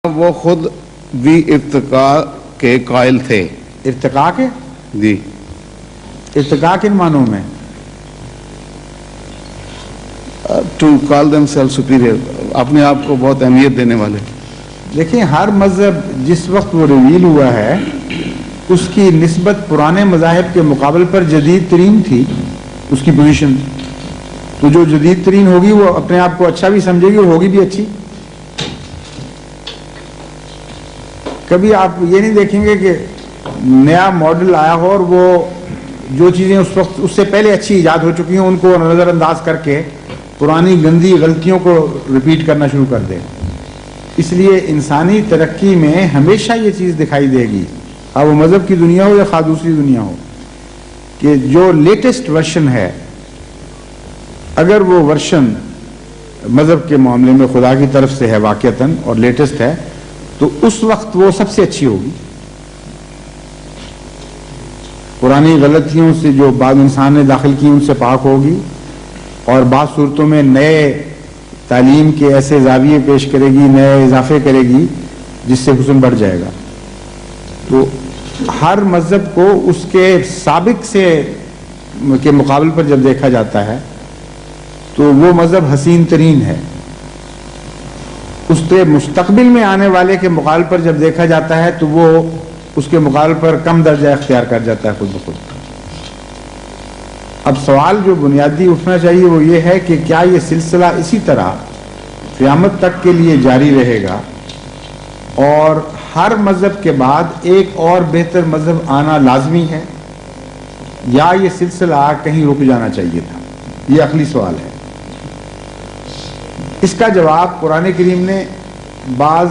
وہ خود بھی ارتقاء کے قائل تھے۔ ارتقاء کے؟ جی۔ ارتقاء کن معنوں میں؟ To call them self superior, اپنے آپ کو بہت اہمیت دینے والے۔ دیکھیں، ہر مذہب جس وقت وہ ریویل ہوا ہے اس کی نسبت پرانے مذاہب کے مقابل پر جدید ترین تھی اس کی پوزیشن، تو جو جدید ترین ہوگی وہ اپنے آپ کو اچھا بھی سمجھے گی اور ہوگی بھی اچھی۔ کبھی آپ یہ نہیں دیکھیں گے کہ نیا ماڈل آیا ہو اور وہ جو چیزیں اس وقت اس سے پہلے اچھی ایجاد ہو چکی ہیں ان کو نظر انداز کر کے پرانی گندی غلطیوں کو ریپیٹ کرنا شروع کر دے۔ اس لیے انسانی ترقی میں ہمیشہ یہ چیز دکھائی دے گی، اب وہ مذہب کی دنیا ہو یا خواہ دوسری دنیا ہو، کہ جو لیٹسٹ ورشن ہے اگر وہ ورشن مذہب کے معاملے میں خدا کی طرف سے ہے واقعتاً اور لیٹسٹ ہے تو اس وقت وہ سب سے اچھی ہوگی۔ پرانی غلطیوں سے جو بعض انسان نے داخل کی ان سے پاک ہوگی، اور بعض صورتوں میں نئے تعلیم کے ایسے زاویے پیش کرے گی، نئے اضافے کرے گی جس سے حسن بڑھ جائے گا۔ تو ہر مذہب کو اس کے سابق سے کے مقابل پر جب دیکھا جاتا ہے تو وہ مذہب حسین ترین ہے، اس کے مستقبل میں آنے والے کے مقابل پر جب دیکھا جاتا ہے تو وہ اس کے مقابل پر کم درجہ اختیار کر جاتا ہے خود بخود۔ اب سوال جو بنیادی اٹھنا چاہیے وہ یہ ہے کہ کیا یہ سلسلہ اسی طرح قیامت تک کے لیے جاری رہے گا اور ہر مذہب کے بعد ایک اور بہتر مذہب آنا لازمی ہے، یا یہ سلسلہ کہیں رک جانا چاہیے تھا؟ یہ عقلی سوال ہے۔ اس کا جواب قرآن کریم نے بعض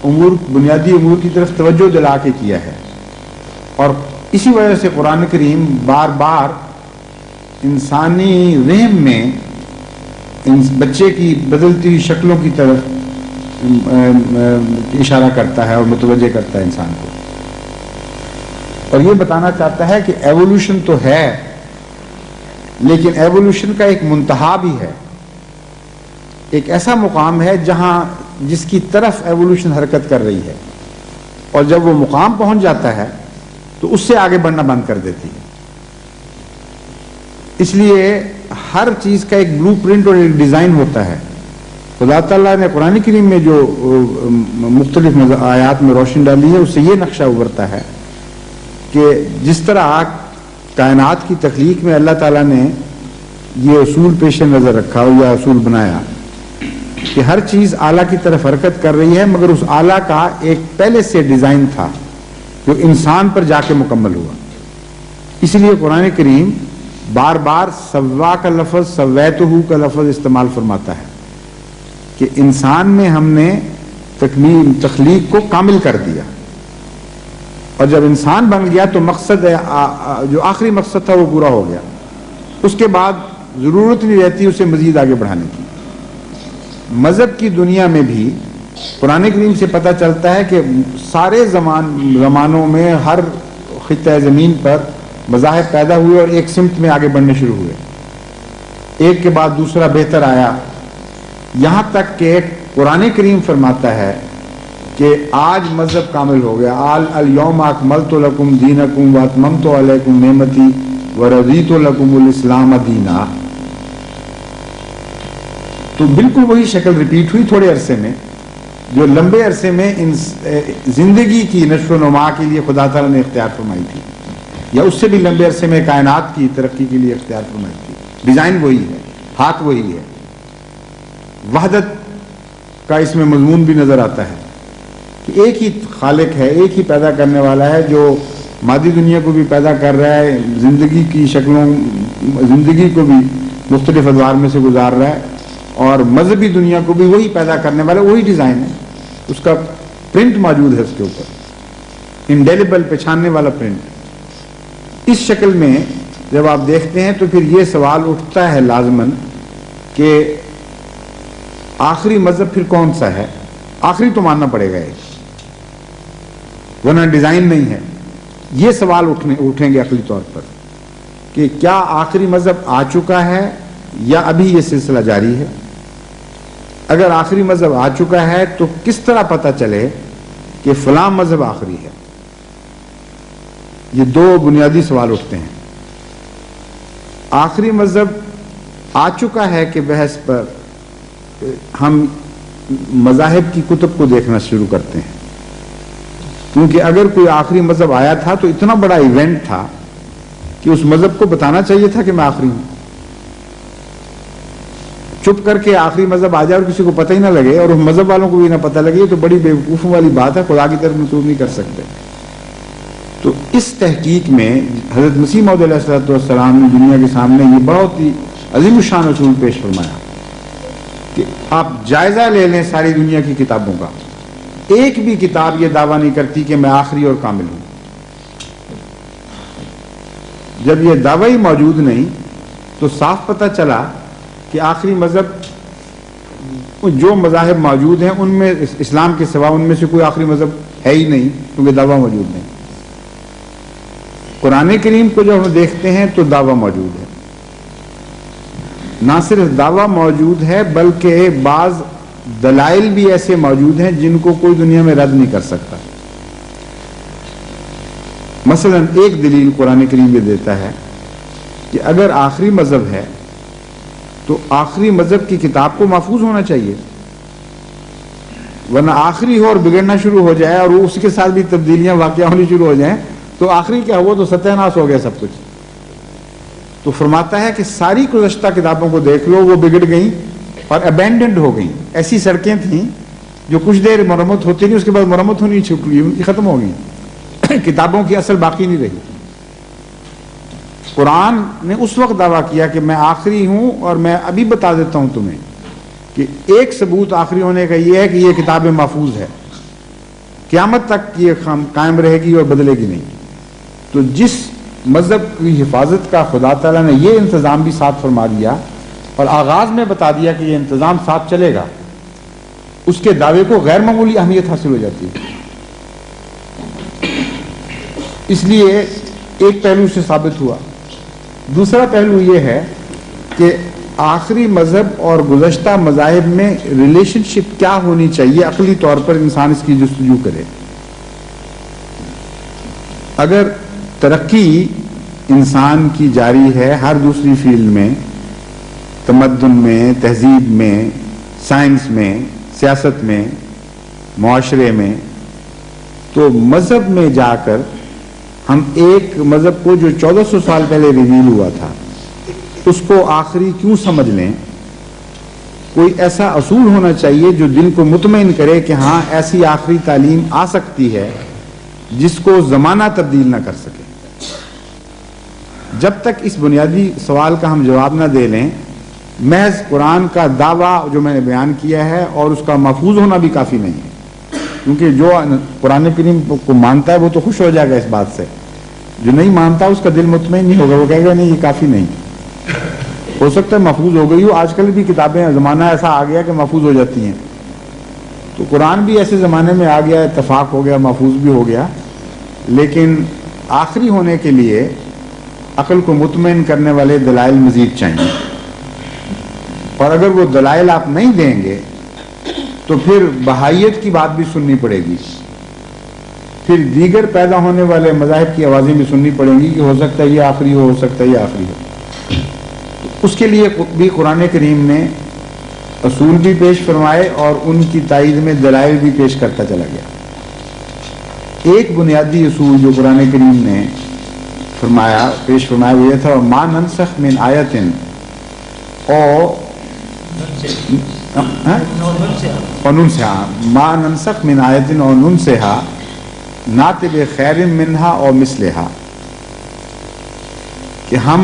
امور، بنیادی امور کی طرف توجہ دلا کے کیا ہے، اور اسی وجہ سے قرآن کریم بار بار انسانی ذہن میں بچے کی بدلتی ہوئی شکلوں کی طرف اشارہ کرتا ہے اور متوجہ کرتا ہے انسان کو، اور یہ بتانا چاہتا ہے کہ ایوولوشن تو ہے لیکن ایوولوشن کا ایک منتہا بھی ہے، ایک ایسا مقام ہے جہاں جس کی طرف ایوولوشن حرکت کر رہی ہے، اور جب وہ مقام پہنچ جاتا ہے تو اس سے آگے بڑھنا بند کر دیتی ہے۔ اس لیے ہر چیز کا ایک بلو پرنٹ اور ایک ڈیزائن ہوتا ہے۔ خدا تعالیٰ نے قرآن کریم میں جو مختلف آیات میں روشنی ڈالی ہے اس سے یہ نقشہ ابھرتا ہے کہ جس طرح کائنات کی تخلیق میں اللہ تعالیٰ نے یہ اصول پیش نظر رکھا یا اصول بنایا کہ ہر چیز اعلیٰ کی طرف حرکت کر رہی ہے، مگر اس اعلیٰ کا ایک پہلے سے ڈیزائن تھا جو انسان پر جا کے مکمل ہوا۔ اس لیے قرآن کریم بار بار سوا کا لفظ، سویتہ کا لفظ استعمال فرماتا ہے کہ انسان میں ہم نے تخلیق کو کامل کر دیا، اور جب انسان بن گیا تو مقصد جو آخری مقصد تھا وہ پورا ہو گیا، اس کے بعد ضرورت نہیں رہتی اسے مزید آگے بڑھانے کی۔ مذہب کی دنیا میں بھی قرآن کریم سے پتہ چلتا ہے کہ سارے زمانوں میں ہر خطہ زمین پر مذاہب پیدا ہوئے اور ایک سمت میں آگے بڑھنے شروع ہوئے، ایک کے بعد دوسرا بہتر آیا، یہاں تک کہ قرآن کریم فرماتا ہے کہ آج مذہب کامل ہو گیا، الیوم اکملت لکم دینکم واتممت علیکم نعمتی ورضیت لکم الاسلام دینا۔ تو بالکل وہی شکل ریپیٹ ہوئی تھوڑے عرصے میں جو لمبے عرصے میں زندگی کی نشو و نما کے لیے خدا تعالیٰ نے اختیار فرمائی تھی، یا اس سے بھی لمبے عرصے میں کائنات کی ترقی کے لیے اختیار فرمائی تھی۔ ڈیزائن وہی ہے، ہاتھ وہی ہے، وحدت کا اس میں مضمون بھی نظر آتا ہے کہ ایک ہی خالق ہے، ایک ہی پیدا کرنے والا ہے جو مادی دنیا کو بھی پیدا کر رہا ہے، زندگی کی شکلوں، زندگی کو بھی مختلف ادوار میں سے گزار رہا ہے، اور مذہبی دنیا کو بھی وہی پیدا کرنے والا، وہی ڈیزائن ہے، اس کا پرنٹ موجود ہے اس کے اوپر، انڈیلیبل پہچاننے والا پرنٹ۔ اس شکل میں جب آپ دیکھتے ہیں تو پھر یہ سوال اٹھتا ہے لازماً کہ آخری مذہب پھر کون سا ہے؟ آخری تو ماننا پڑے گا ورنہ ڈیزائن نہیں ہے۔ یہ سوال اٹھیں گے عقلی طور پر کہ کیا آخری مذہب آ چکا ہے یا ابھی یہ سلسلہ جاری ہے؟ اگر آخری مذہب آ چکا ہے تو کس طرح پتہ چلے کہ فلاں مذہب آخری ہے؟ یہ دو بنیادی سوال اٹھتے ہیں. آخری مذہب آ چکا ہے کہ بحث پر ہم مذاہب کی کتب کو دیکھنا شروع کرتے ہیں، کیونکہ اگر کوئی آخری مذہب آیا تھا تو اتنا بڑا ایونٹ تھا کہ اس مذہب کو بتانا چاہیے تھا کہ میں آخری ہوں. چپ کر کے آخری مذہب آ جائے اور کسی کو پتہ ہی نہ لگے اور اس مذہب والوں کو بھی نہ پتہ لگے، یہ تو بڑی بیوقوفوں والی بات ہے، خدا کی طرف منسوب نہیں کر سکتے. تو اس تحقیق میں حضرت مسیح موعود علیہ السلام نے دنیا کے سامنے یہ بہت ہی عظیم الشان اصول پیش فرمایا کہ آپ جائزہ لے لیں ساری دنیا کی کتابوں کا، ایک بھی کتاب یہ دعویٰ نہیں کرتی کہ میں آخری اور کامل ہوں. جب یہ دعویٰ ہی موجود نہیں تو صاف پتہ چلا کہ آخری مذہب جو مذاہب موجود ہیں ان میں اسلام کے سوا ان میں سے کوئی آخری مذہب ہے ہی نہیں، کیونکہ دعویٰ موجود نہیں. قرآن کریم کو جب ہم دیکھتے ہیں تو دعویٰ موجود ہے، نہ صرف دعویٰ موجود ہے بلکہ بعض دلائل بھی ایسے موجود ہیں جن کو کوئی دنیا میں رد نہیں کر سکتا. مثلا ایک دلیل قرآن کریم یہ دیتا ہے کہ اگر آخری مذہب ہے تو آخری مذہب کی کتاب کو محفوظ ہونا چاہیے، ورنہ آخری ہو اور بگڑنا شروع ہو جائے اور اس کے ساتھ بھی تبدیلیاں واقع ہونی شروع ہو جائیں تو آخری کیا ہوا؟ تو ستیہ ناش ہو گیا سب کچھ. تو فرماتا ہے کہ ساری گزشتہ کتابوں کو دیکھ لو، وہ بگڑ گئیں اور ابینڈنڈ ہو گئیں. ایسی سڑکیں تھیں جو کچھ دیر مرمت ہوتی نہیں، اس کے بعد مرمت ہونی چھوٹ گئی، ختم ہو گئی، کتابوں کی اصل باقی نہیں رہی. قرآن نے اس وقت دعویٰ کیا کہ میں آخری ہوں، اور میں ابھی بتا دیتا ہوں تمہیں کہ ایک ثبوت آخری ہونے کا یہ ہے کہ یہ کتاب محفوظ ہے، قیامت تک یہ قائم رہے گی اور بدلے گی نہیں. تو جس مذہب کی حفاظت کا خدا تعالیٰ نے یہ انتظام بھی ساتھ فرما دیا اور آغاز میں بتا دیا کہ یہ انتظام ساتھ چلے گا، اس کے دعوے کو غیر معمولی اہمیت حاصل ہو جاتی ہے. اس لیے ایک پہلو سے ثابت ہوا. دوسرا پہلو یہ ہے کہ آخری مذہب اور گزشتہ مذاہب میں ریلیشن شپ کیا ہونی چاہیے، عقلی طور پر انسان اس کی جستجو کرے. اگر ترقی انسان کی جاری ہے ہر دوسری فیلڈ میں، تمدن میں، تہذیب میں، سائنس میں، سیاست میں، معاشرے میں، تو مذہب میں جا کر ہم ایک مذہب کو جو 1400 سال پہلے ریویل ہوا تھا اس کو آخری کیوں سمجھ لیں؟ کوئی ایسا اصول ہونا چاہیے جو دل کو مطمئن کرے کہ ہاں ایسی آخری تعلیم آ سکتی ہے جس کو زمانہ تبدیل نہ کر سکے. جب تک اس بنیادی سوال کا ہم جواب نہ دے لیں، محض قرآن کا دعویٰ جو میں نے بیان کیا ہے اور اس کا محفوظ ہونا بھی کافی نہیں ہے. کیونکہ جو قرآن کریم کو مانتا ہے وہ تو خوش ہو جائے گا اس بات سے، جو نہیں مانتا اس کا دل مطمئن نہیں ہوگا، وہ کہے گا نہیں یہ کافی نہیں. ہو سکتا ہے محفوظ ہو گئی ہو، آج کل بھی کتابیں زمانہ ایسا آ گیا کہ محفوظ ہو جاتی ہیں. تو قرآن بھی ایسے زمانے میں آ گیا، اتفاق ہو گیا، محفوظ بھی ہو گیا. لیکن آخری ہونے کے لیے عقل کو مطمئن کرنے والے دلائل مزید چاہیے، اور اگر وہ دلائل آپ نہیں دیں گے تو پھر بہائیت کی بات بھی سننی پڑے گی، پھر دیگر پیدا ہونے والے مذاہب کی آوازیں بھی سننی پڑیں گی کہ ہو سکتا ہے یہ آخری ہو سکتا ہے یہ آخری ہو. اس کے لیے بھی قرآن کریم نے اصول بھی پیش فرمائے اور ان کی تائید میں دلائل بھی پیش کرتا چلا گیا. ایک بنیادی اصول جو قرآن کریم نے پیش فرمایا وہ یہ تھا ما ننسخ من آیت ما ننسخ من آیت او ننسہا ناتی بخیر منہا او مثلہا، کہ ہم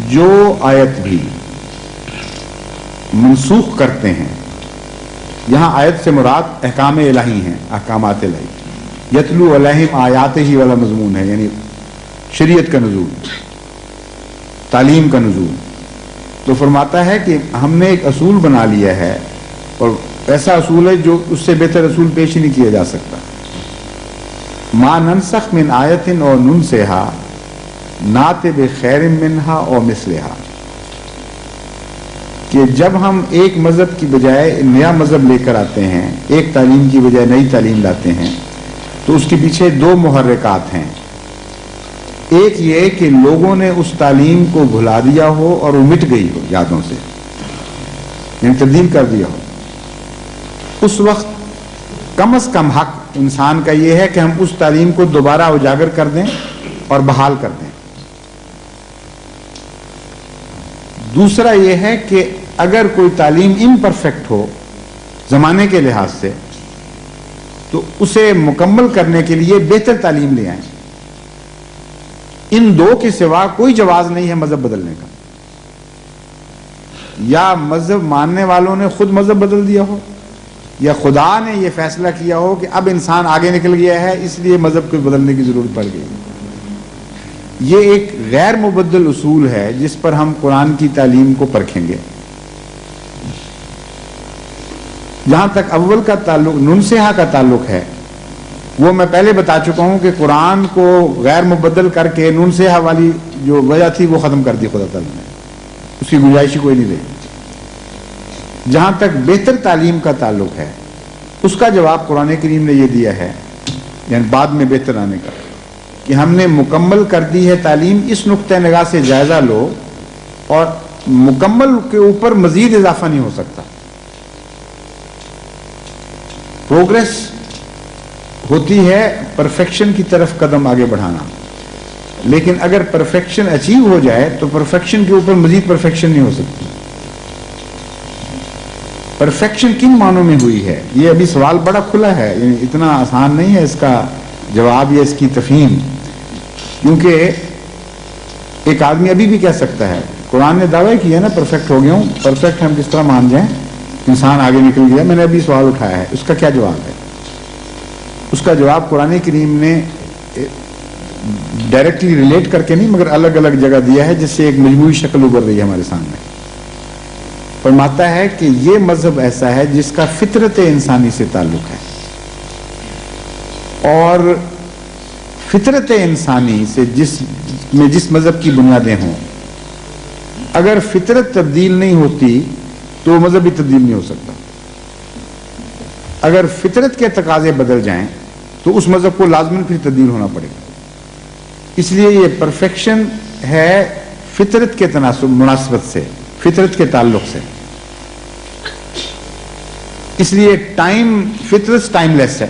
جو آیت بھی منسوخ کرتے ہیں، یہاں آیت سے مراد احکام الہی ہیں، احکامات الہی، یتلو علیہم آیات ہی والا مضمون ہے، یعنی شریعت کا نزول، تعلیم کا نزول. تو فرماتا ہے کہ ہم نے ایک اصول بنا لیا ہے، اور ایسا اصول ہے جو اس سے بہتر اصول پیش ہی نہیں کیا جا سکتا. ما ننسخ من آیت او ننسہا نات بخیر منہا او مثلہا، کہ جب ہم ایک مذہب کی بجائے نیا مذہب لے کر آتے ہیں، ایک تعلیم کی بجائے نئی تعلیم لاتے ہیں، تو اس کے پیچھے دو محرکات ہیں. ایک یہ کہ لوگوں نے اس تعلیم کو بھلا دیا ہو اور وہ مٹ گئی ہو یادوں سے، یعنی تبدیل کر دیا ہو. اس وقت کم از کم حق انسان کا یہ ہے کہ ہم اس تعلیم کو دوبارہ اجاگر کر دیں اور بحال کر دیں. دوسرا یہ ہے کہ اگر کوئی تعلیم امپرفیکٹ ہو زمانے کے لحاظ سے تو اسے مکمل کرنے کے لیے بہتر تعلیم لے آئیں. ان دو کے سوا کوئی جواز نہیں ہے مذہب بدلنے کا. یا مذہب ماننے والوں نے خود مذہب بدل دیا ہو، یا خدا نے یہ فیصلہ کیا ہو کہ اب انسان آگے نکل گیا ہے اس لیے مذہب کو بدلنے کی ضرورت پڑ گئی. یہ ایک غیر مبدل اصول ہے جس پر ہم قرآن کی تعلیم کو پرکھیں گے. جہاں تک اول کا تعلق ننسیہ کا تعلق ہے، وہ میں پہلے بتا چکا ہوں کہ قرآن کو غیر مبدل کر کے ننسیہ والی جو وجہ تھی وہ ختم کر دی خدا تعالیٰ نے، اس کی گنجائش کوئی نہیں رہی. جہاں تک بہتر تعلیم کا تعلق ہے، اس کا جواب قرآن کریم نے یہ دیا ہے، یعنی بعد میں بہتر آنے کا، کہ ہم نے مکمل کر دی ہے تعلیم. اس نقطۂ نگاہ سے جائزہ لو، اور مکمل کے اوپر مزید اضافہ نہیں ہو سکتا. پروگریس ہوتی ہے پرفیکشن کی طرف قدم آگے بڑھانا، لیکن اگر پرفیکشن اچیو ہو جائے تو پرفیکشن کے اوپر مزید پرفیکشن نہیں ہو سکتی. پرفیکشن کن معنوں میں ہوئی ہے، یہ ابھی سوال بڑا کھلا ہے، یعنی اتنا آسان نہیں ہے اس کا جواب یا اس کی تفہیم. کیونکہ ایک آدمی ابھی بھی کہہ سکتا ہے، قرآن نے دعویٰ کیا نا پرفیکٹ ہو گیا ہوں، پرفیکٹ ہم کس طرح مان جائیں، انسان آگے نکل گیا. میں نے ابھی سوال اٹھایا ہے، اس کا کیا جواب ہے؟ اس کا جواب قرآن کریم نے ڈائریکٹلی ریلیٹ کر کے نہیں مگر الگ الگ جگہ دیا ہے، جس سے ایک مجموعی شکل ابھر رہی ہے ہمارے سامنے. فرماتا ہے کہ یہ مذہب ایسا ہے جس کا فطرت انسانی سے تعلق ہے، اور فطرت انسانی سے جس مذہب کی بنیادیں ہوں، اگر فطرت تبدیل نہیں ہوتی تو وہ مذہب بھی تبدیل نہیں ہو سکتا. اگر فطرت کے تقاضے بدل جائیں تو اس مذہب کو لازماً پھر تبدیل ہونا پڑے گا. اس لیے یہ پرفیکشن ہے فطرت کے مناسبت سے، فطرت کے تعلق سے. اس لیے فطرت ٹائم لیس ہے.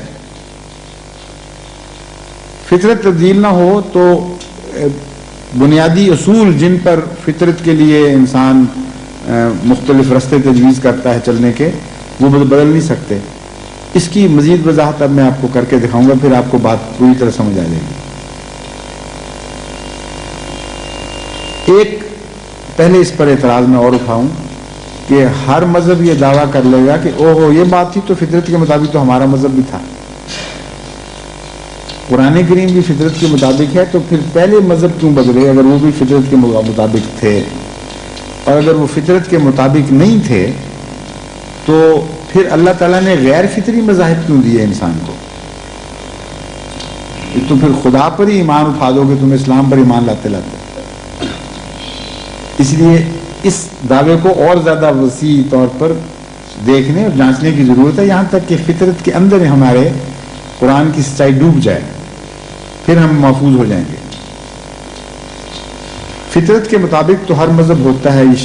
فطرت تبدیل نہ ہو تو بنیادی اصول جن پر فطرت کے لیے انسان مختلف رستے تجویز کرتا ہے چلنے کے، وہ بدل نہیں سکتے. اس کی مزید وضاحت اب میں آپ کو کر کے دکھاؤں گا، پھر آپ کو بات پوری طرح سمجھ آ جائے گی. ایک پہلے اس پر اعتراض میں اور اٹھاؤں کہ ہر مذہب یہ دعویٰ کر لے گا کہ اوہو یہ بات تھی تو فطرت کے مطابق تو ہمارا مذہب بھی تھا. قرآن کریم بھی فطرت کے مطابق ہے، تو پھر پہلے مذہب کیوں بدلے اگر وہ بھی فطرت کے مطابق تھے؟ اور اگر وہ فطرت کے مطابق نہیں تھے تو پھر اللہ تعالیٰ نے غیر فطری مذاہب کیوں دیے انسان کو؟ تو پھر خدا پر ہی ایمان اٹھا دو کہ تم اسلام پر ایمان لاتے لاتے. اس لیے اس دعوے کو اور زیادہ وسیع طور پر دیکھنے اور جانچنے کی ضرورت ہے، یہاں تک کہ فطرت کے اندر ہمارے قرآن کی سچائی ڈوب جائے، پھر ہم محفوظ ہو جائیں گے. فطرت کے مطابق تو ہر مذہب ہوتا ہے، یہ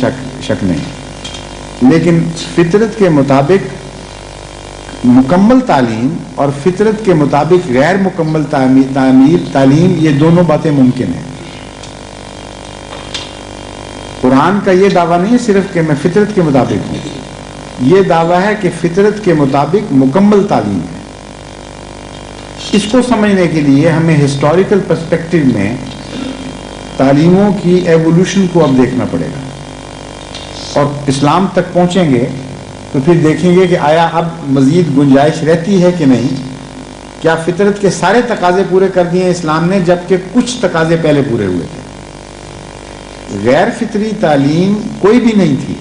شک نہیں، لیکن فطرت کے مطابق مکمل تعلیم اور فطرت کے مطابق غیر مکمل تعلیم، یہ دونوں باتیں ممکن ہیں. قرآن کا یہ دعویٰ نہیں ہے صرف کہ میں فطرت کے مطابق ہوں، یہ دعویٰ ہے کہ فطرت کے مطابق مکمل تعلیم ہے. اس کو سمجھنے کے لیے ہمیں ہسٹوریکل پرسپیکٹو میں تعلیموں کی ایوولوشن کو اب دیکھنا پڑے گا، اور اسلام تک پہنچیں گے تو پھر دیکھیں گے کہ آیا اب مزید گنجائش رہتی ہے کہ نہیں. کیا فطرت کے سارے تقاضے پورے کر دیے اسلام نے، جبکہ کچھ تقاضے پہلے پورے ہوئے تھے. غیر فطری تعلیم کوئی بھی نہیں تھی،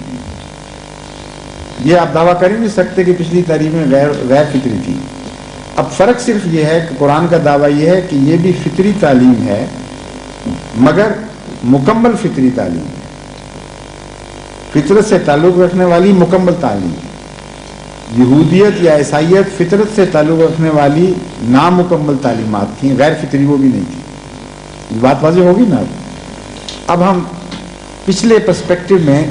یہ آپ دعویٰ کر ہی نہیں سکتے کہ پچھلی تعلیمیں غیر فطری تھی. اب فرق صرف یہ ہے کہ قرآن کا دعویٰ یہ ہے کہ یہ بھی فطری تعلیم ہے، مگر مکمل فطری تعلیم ہے. فطرت سے تعلق رکھنے والی مکمل تعلیم. یہودیت یا عیسائیت فطرت سے تعلق رکھنے والی نامکمل تعلیمات تھیں، غیر فطری وہ بھی نہیں تھی. یہ بات واضح ہوگی نا. اب ہم پچھلے پرسپیکٹو میں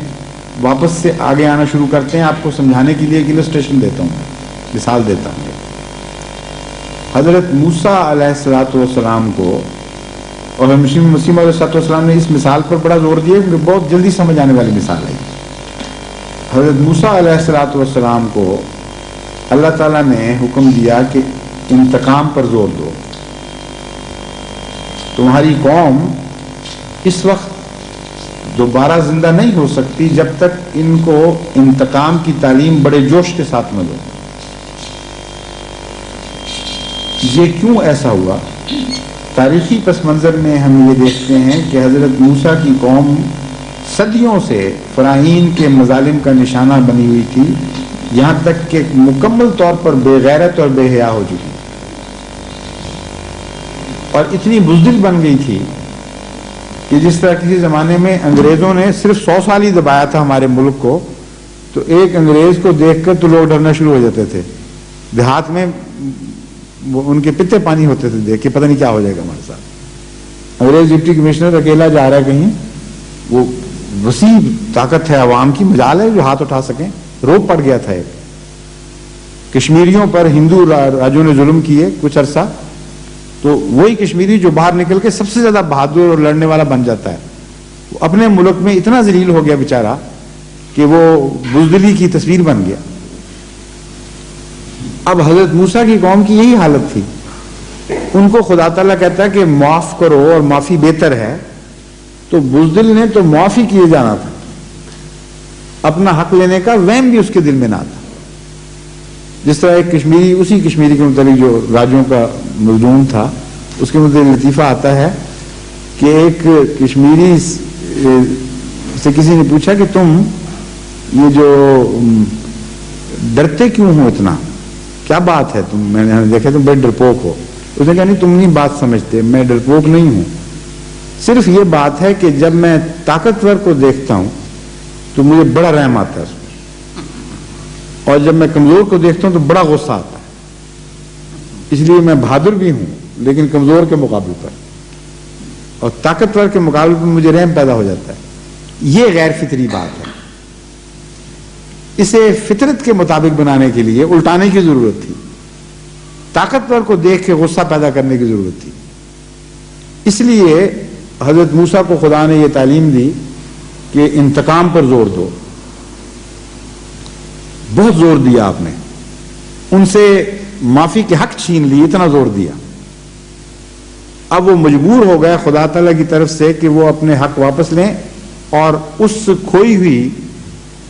واپس سے آگے آنا شروع کرتے ہیں. آپ کو سمجھانے کے لیے ایک السٹریشن دیتا ہوں، مثال دیتا ہوں. حضرت موسیٰ علیہ السلام کو اور مسیح علیہ السلام نے اس مثال پر بڑا زور دیا کیونکہ بہت جلدی سمجھ آنے والی مثال ہے. حضرت موسیٰ علیہ السلام کو اللہ تعالیٰ نے حکم دیا کہ انتقام پر زور دو. تمہاری قوم اس وقت دوبارہ زندہ نہیں ہو سکتی جب تک ان کو انتقام کی تعلیم بڑے جوش کے ساتھ نہ دو. یہ کیوں ایسا ہوا؟ تاریخی پس منظر میں ہم یہ دیکھتے ہیں کہ حضرت موسیٰ کی قوم صدیوں سے فراعین کے مظالم کا نشانہ بنی ہوئی تھی، یہاں تک کہ مکمل طور پر بے غیرت اور بے حیا ہو چکی اور اتنی بزدل بن گئی تھی کہ جس طرح کسی زمانے میں انگریزوں نے صرف 100 سال ہی دبایا تھا ہمارے ملک کو، تو ایک انگریز کو دیکھ کر تو لوگ ڈرنا شروع ہو جاتے تھے. دیہات میں ان کے پتے پانی ہوتے تھے دیکھ کے پتہ نہیں کیا ہو جائے گا ہمارے ساتھ. انگریز ڈپٹی کمشنر اکیلا جا رہا ہے کہیں، وہ وسیع طاقت ہے عوام کی، مجال ہے جو ہاتھ اٹھا سکیں. روپ پڑ گیا تھا ایک. کشمیریوں پر ہندو راجوں نے ظلم کیے کچھ عرصہ، تو وہی کشمیری جو باہر نکل کے سب سے زیادہ بہادر اور لڑنے والا بن جاتا ہے، وہ اپنے ملک میں اتنا ذلیل ہو گیا بیچارہ کہ وہ بزدلی کی تصویر بن گیا. اب حضرت موسیٰ کی قوم کی یہی حالت تھی. ان کو خدا تعالیٰ کہتا ہے کہ معاف کرو اور معافی بہتر ہے، تو بزدل نے تو معافی کیے جانا تھا، اپنا حق لینے کا وہم بھی اس کے دل میں نہ تھا. جس طرح ایک کشمیری، اسی کشمیری کے متعلق جو راجوں کا مظلوم تھا، اس کے متعلق لطیفہ آتا ہے کہ ایک کشمیری سے کسی نے پوچھا کہ تم یہ جو ڈرتے کیوں ہو اتنا، کیا بات ہے؟ تم، میں نے دیکھا تم بڑے ڈرپوک ہو. اس نے کہا نہیں تم نہیں بات سمجھتے، میں ڈرپوک نہیں ہوں، صرف یہ بات ہے کہ جب میں طاقتور کو دیکھتا ہوں تو مجھے بڑا رحم آتا ہے اس میں، اور جب میں کمزور کو دیکھتا ہوں تو بڑا غصہ آتا ہے. اس لیے میں بہادر بھی ہوں لیکن کمزور کے مقابلے پر، اور طاقتور کے مقابلے پر مجھے رحم پیدا ہو جاتا ہے. یہ غیر فطری بات ہے. اسے فطرت کے مطابق بنانے کے لیے الٹانے کی ضرورت تھی. طاقتور کو دیکھ کے غصہ پیدا کرنے کی ضرورت تھی. اس لیے حضرت موسیٰ کو خدا نے یہ تعلیم دی کہ انتقام پر زور دو. بہت زور دیا آپ نے، ان سے معافی کے حق چھین لیے، اتنا زور دیا. اب وہ مجبور ہو گئے خدا تعالیٰ کی طرف سے کہ وہ اپنے حق واپس لیں اور اس کھوئی ہوئی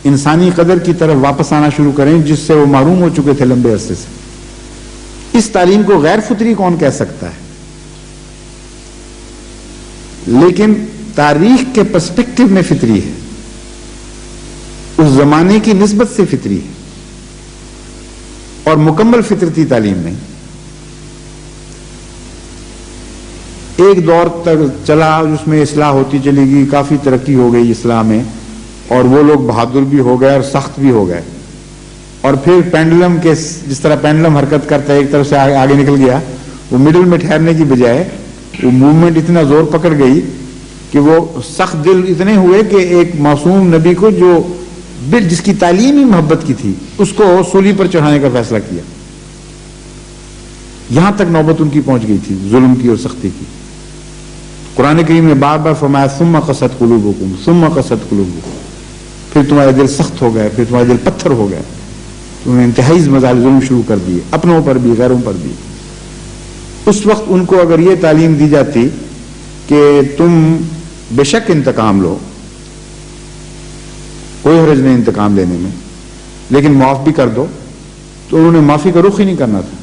انسانی قدر کی طرف واپس آنا شروع کریں جس سے وہ محروم ہو چکے تھے لمبے عرصے سے. اس تعلیم کو غیر فطری کون کہہ سکتا ہے؟ لیکن تاریخ کے پرسپیکٹو میں فطری ہے، اس زمانے کی نسبت سے فطری ہے، اور مکمل فطرتی تعلیم نہیں. ایک دور تک چلا جس میں اصلاح ہوتی چلی گئی، کافی ترقی ہو گئی اصلاح میں، اور وہ لوگ بہادر بھی ہو گئے اور سخت بھی ہو گئے. اور پھر پینڈولم کے، جس طرح پینڈولم حرکت کرتا ہے ایک طرف سے آگے نکل گیا، وہ مڈل میں ٹھہرنے کی بجائے وہ موومنٹ اتنا زور پکڑ گئی کہ وہ سخت دل اتنے ہوئے کہ ایک معصوم نبی کو جو جس کی تعلیم ہی محبت کی تھی اس کو سولی پر چڑھانے کا فیصلہ کیا. یہاں تک نوبت ان کی پہنچ گئی تھی ظلم کی اور سختی کی. قرآن کریم نے بار بار فرمایا ثم قست قلوبکم ثم قست قلوبکم، پھر تمہارے دل سخت ہو گئے، پھر تمہارے دل پتھر ہو گئے، تم نے انتہائی مظالم ظلم شروع کر دیے، اپنوں پر بھی غیروں پر بھی. اس وقت ان کو اگر یہ تعلیم دی جاتی کہ تم بے شک انتقام لو، کوئی حرج نہیں انتقام لینے میں، لیکن معاف بھی کر دو، تو انہوں نے معافی کا رخ ہی نہیں کرنا تھا.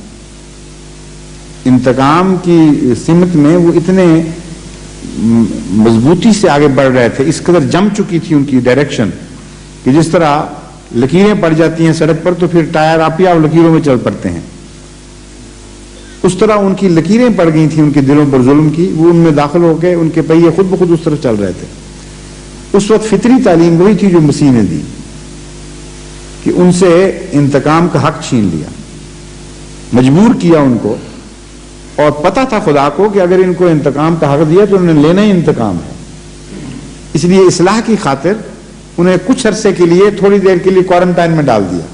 انتقام کی سمت میں وہ اتنے مضبوطی سے آگے بڑھ رہے تھے، اس قدر جم چکی تھی ان کی ڈائریکشن کہ جس طرح لکیریں پڑ جاتی ہیں سڑک پر تو پھر ٹائر آپ ہی آپ لکیروں میں چل پڑتے ہیں، اس طرح ان کی لکیریں پڑ گئی تھیں ان کے دلوں پر ظلم کی. وہ ان میں داخل ہو کے ان کے پہیے خود بخود اس طرف چل رہے تھے. اس وقت فطری تعلیم وہی تھی جو مسیح نے دی کہ ان سے انتقام کا حق چھین لیا، مجبور کیا ان کو، اور پتہ تھا خدا کو کہ اگر ان کو انتقام کا حق دیا تو انہوں نے لینا ہی انتقام ہے، اس لیے اصلاح کی خاطر انہیں کچھ عرصے کے لیے تھوڑی دیر کے لیے کوارنٹائن میں ڈال دیا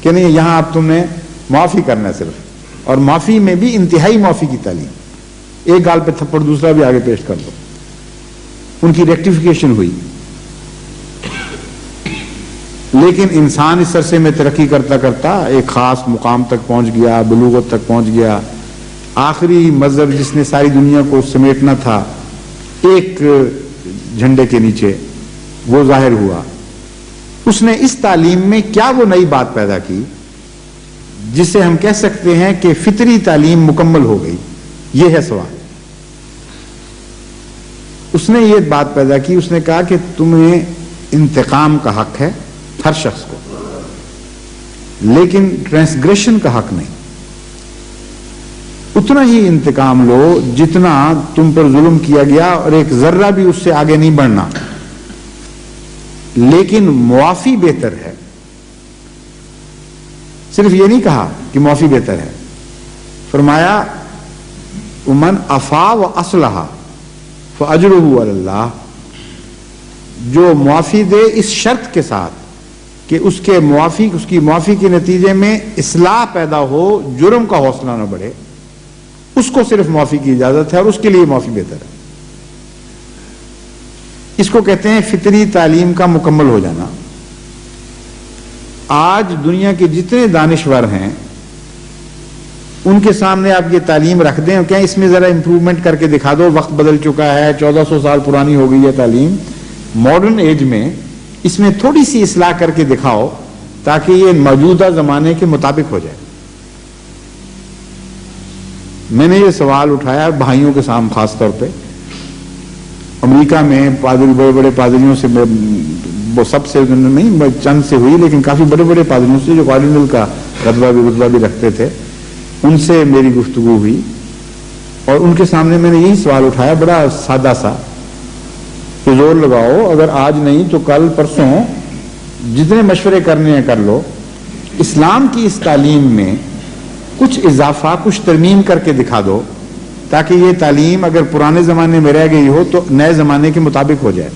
کہ نہیں یہاں اب تم نے معافی کرنا ہے صرف، اور معافی میں بھی انتہائی معافی کی تعلیم، ایک گال پہ تھپڑ دوسرا بھی آگے پیش کر دو۔ ان کی ریکٹیفیکیشن ہوئی، لیکن انسان اس عرصے میں ترقی کرتا کرتا ایک خاص مقام تک پہنچ گیا، بلوغت تک پہنچ گیا، آخری مذہب جس نے ساری دنیا کو سمیٹنا تھا ایک جھنڈے کے نیچے، وہ ظاہر ہوا۔ اس نے اس تعلیم میں کیا وہ نئی بات پیدا کی جس سے ہم کہہ سکتے ہیں کہ فطری تعلیم مکمل ہو گئی؟ یہ ہے سوال۔ اس نے یہ بات پیدا کی، اس نے کہا کہ تمہیں انتقام کا حق ہے ہر شخص کو، لیکن ٹرانسگریشن کا حق نہیں۔ اتنا ہی انتقام لو جتنا تم پر ظلم کیا گیا، اور ایک ذرہ بھی اس سے آگے نہیں بڑھنا، لیکن معافی بہتر ہے۔ صرف یہ نہیں کہا کہ معافی بہتر ہے، فرمایا ومن عفا و اصلح فاجرہ علی اللہ، جو معافی دے اس شرط کے ساتھ کہ اس کی معافی کے نتیجے میں اصلاح پیدا ہو، جرم کا حوصلہ نہ بڑھے، اس کو صرف معافی کی اجازت ہے، اور اس کے لیے معافی بہتر ہے۔ اس کو کہتے ہیں فطری تعلیم کا مکمل ہو جانا۔ آج دنیا کے جتنے دانشور ہیں ان کے سامنے آپ یہ تعلیم رکھ دیں، کہ اس میں ذرا امپروومنٹ کر کے دکھا دو، وقت بدل چکا ہے، 1400 سال پرانی ہو گئی ہے تعلیم، ماڈرن ایج میں اس میں تھوڑی سی اصلاح کر کے دکھاؤ تاکہ یہ موجودہ زمانے کے مطابق ہو جائے۔ میں نے یہ سوال اٹھایا بھائیوں کے سامنے، خاص طور پہ امریکہ میں پادری، بڑے بڑے پادریوں سے، وہ سب سے نہیں، چند سے ہوئی، لیکن کافی بڑے بڑے پادریوں سے جو آرڈینل کا رتبہ بھی رکھتے تھے، ان سے میری گفتگو ہوئی، اور ان کے سامنے میں نے یہی سوال اٹھایا بڑا سادہ سا کہ زور لگاؤ، اگر آج نہیں تو کل پرسوں جتنے مشورے کرنے ہیں کر لو، اسلام کی اس تعلیم میں کچھ اضافہ، کچھ ترمیم کر کے دکھا دو تاکہ یہ تعلیم اگر پرانے زمانے میں رہ گئی ہو تو نئے زمانے کے مطابق ہو جائے۔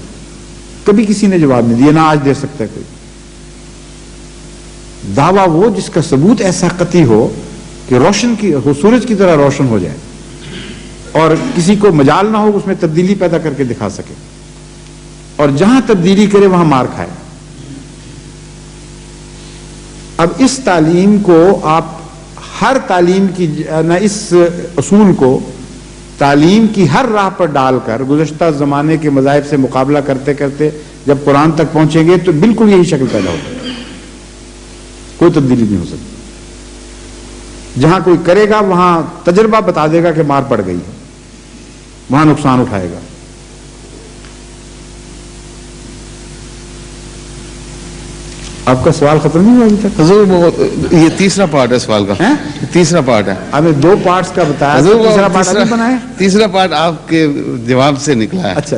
کبھی کسی نے جواب نہیں دیا، نہ آج دے سکتا کوئی۔ دعویٰ وہ جس کا ثبوت ایسا قطعی ہو کہ روشن کی سورج کی طرح روشن ہو جائے، اور کسی کو مجال نہ ہو اس میں تبدیلی پیدا کر کے دکھا سکے، اور جہاں تبدیلی کرے وہاں مار کھائے۔ اب اس تعلیم کو آپ ہر تعلیم کی اس اصول کو تعلیم کی ہر راہ پر ڈال کر گزشتہ زمانے کے مذاہب سے مقابلہ کرتے کرتے جب قرآن تک پہنچیں گے تو بالکل یہی شکل پیدا ہوگی، کوئی تبدیلی نہیں ہو سکتی۔ جہاں کوئی کرے گا وہاں تجربہ بتا دے گا کہ مار پڑ گئی ہے، وہاں نقصان اٹھائے گا۔ آپ کا سوال ختم نہیں ہوا ابھی تک؟ حضور یہ تیسرا پارٹ ہے سوال کا، تیسرا پارٹ ہے، آپ نے 2 پارٹس کا بتایا، تیسرا پارٹ ابھی بنایا، تیسرا پارٹ آپ کے جواب سے نکلا ہے۔ اچھا